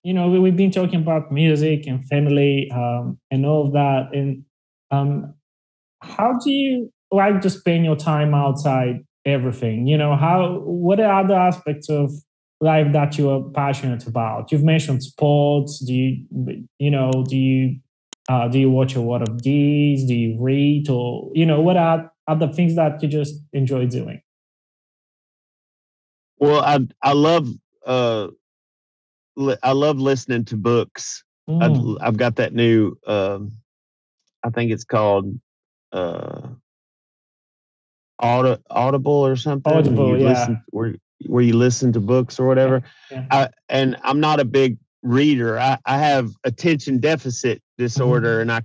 we've been talking about music and family and all of that. And how do you like to spend your time outside everything? What are other aspects of life that you are passionate about? You've mentioned sports. Do you watch a lot of these? Do you read? Or, what are other things that you just enjoy doing? Well, uh, I love listening to books. I've got that new, I think it's called uh, Audible or something. Audible, You yeah. listen where you listen to books or whatever. Yeah. And I'm not a big reader. I have attention deficit disorder, and I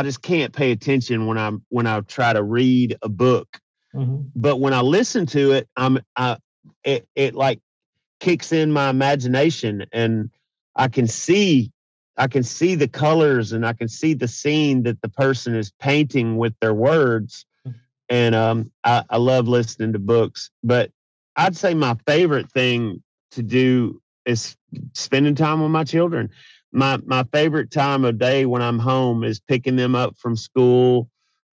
just can't pay attention when I try to read a book. But when I listen to it, it like kicks in my imagination, and I can see the colors, and I can see the scene that the person is painting with their words. And I love listening to books. But I'd say my favorite thing to do is spending time with my children. My favorite time of day when I'm home is picking them up from school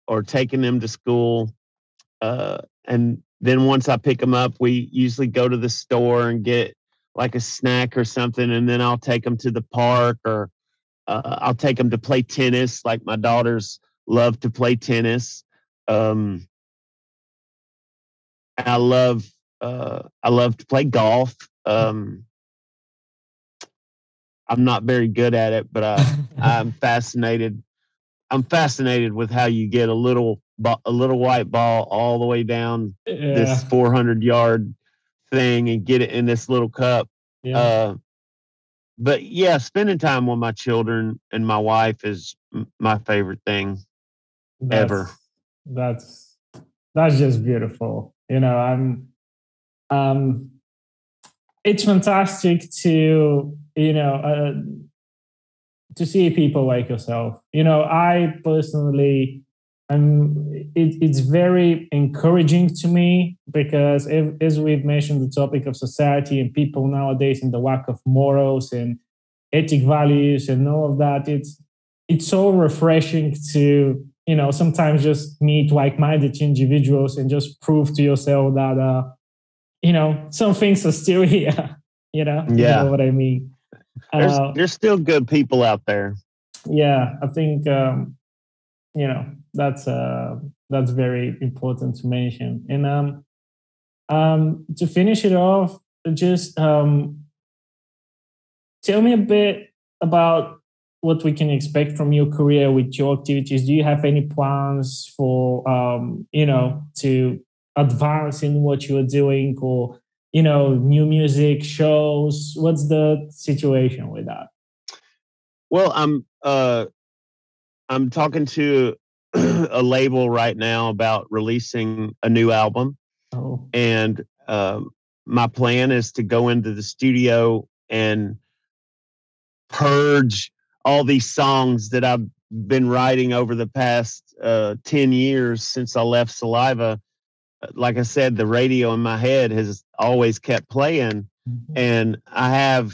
or taking them to school. And then once I pick them up, we usually go to the store and get like a snack or something, and then I'll take them to the park, or I'll take them to play tennis. Like my daughters love to play tennis. And I love to play golf. I'm not very good at it, but I'm fascinated. I'm fascinated with how you get a little white ball all the way down this 400-yard thing and get it in this little cup. Yeah. But yeah, spending time with my children and my wife is my favorite thing ever. That's just beautiful. It's fantastic to to see people like yourself. I personally, it's very encouraging to me because, as we've mentioned, the topic of society and people nowadays and the lack of morals and ethic values and all of that, it's so refreshing to sometimes just meet like-minded individuals and just prove to yourself that some things are still here. Yeah. You know what I mean? There's still good people out there. Yeah, I think that's very important to mention. And to finish it off, just tell me a bit about what we can expect from your career with your activities. Do you have any plans for to advance in what you are doing, or new music shows? What's the situation with that? Well, I'm talking to a label right now about releasing a new album. Oh. And my plan is to go into the studio and purge all these songs that I've been writing over the past 10 years since I left Saliva. Like I said, the radio in my head has always kept playing. And I have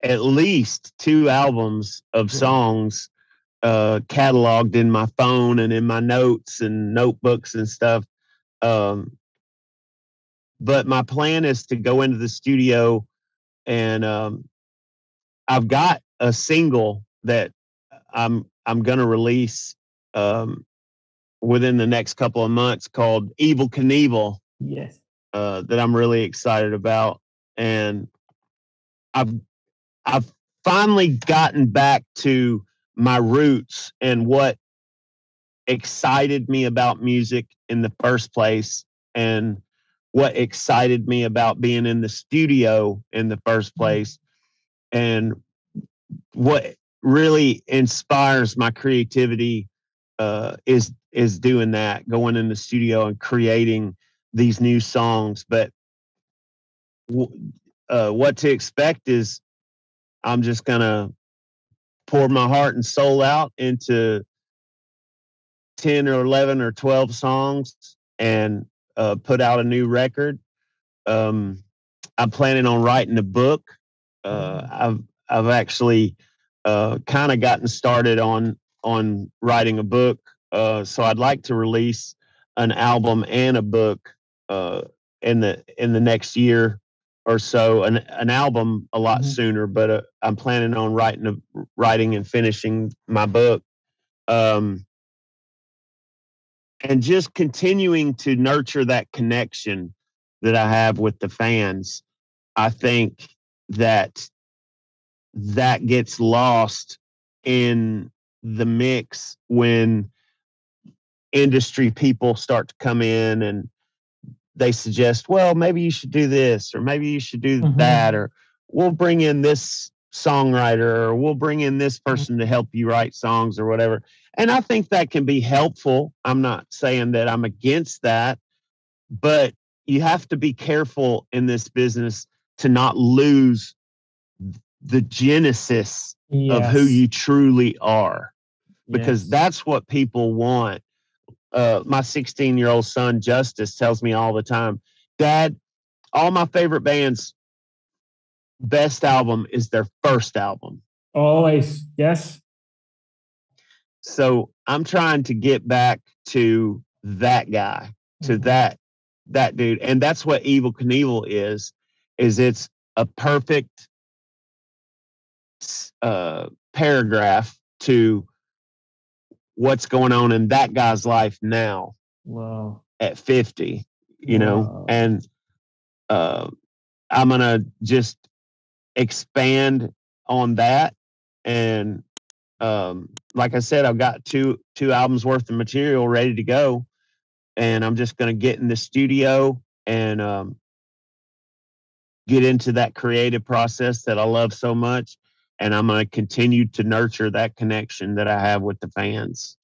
at least 2 albums of songs cataloged in my phone and in my notes and notebooks and stuff. But my plan is to go into the studio, and I've got a single that I'm going to release within the next couple of months called Evil Knievel. Yes. That I'm really excited about. And I've finally gotten back to my roots and what excited me about music in the first place, and what excited me about being in the studio in the first place, and what really inspires my creativity is doing that, going in the studio and creating these new songs. But what to expect is I'm just gonna pour my heart and soul out into 10 or 11 or 12 songs and put out a new record. I'm planning on writing a book. I've actually kind of gotten started on writing a book. So I'd like to release an album and a book in the next year or so. An album a lot sooner, but I'm planning on writing and finishing my book. And just continuing to nurture that connection that I have with the fans. I think that gets lost in the mix when industry people start to come in and they suggest, well, maybe you should do this, or maybe you should do that, or we'll bring in this songwriter, or we'll bring in this person to help you write songs or whatever. And I think that can be helpful. I'm not saying that I'm against that, but you have to be careful in this business to not lose the genesis of who you truly are, because that's what people want. My 16-year-old son, Justice, tells me all the time, Dad, all my favorite bands' best album is their first album. Always. Yes. So I'm trying to get back to that guy, to that dude. And that's what Evel Knievel is it's a perfect paragraph to what's going on in that guy's life now. Wow. At 50, you know, and I'm going to just expand on that. And like I said, I've got two albums worth of material ready to go, and I'm just going to get in the studio and get into that creative process that I love so much. And I'm going to continue to nurture that connection that I have with the fans.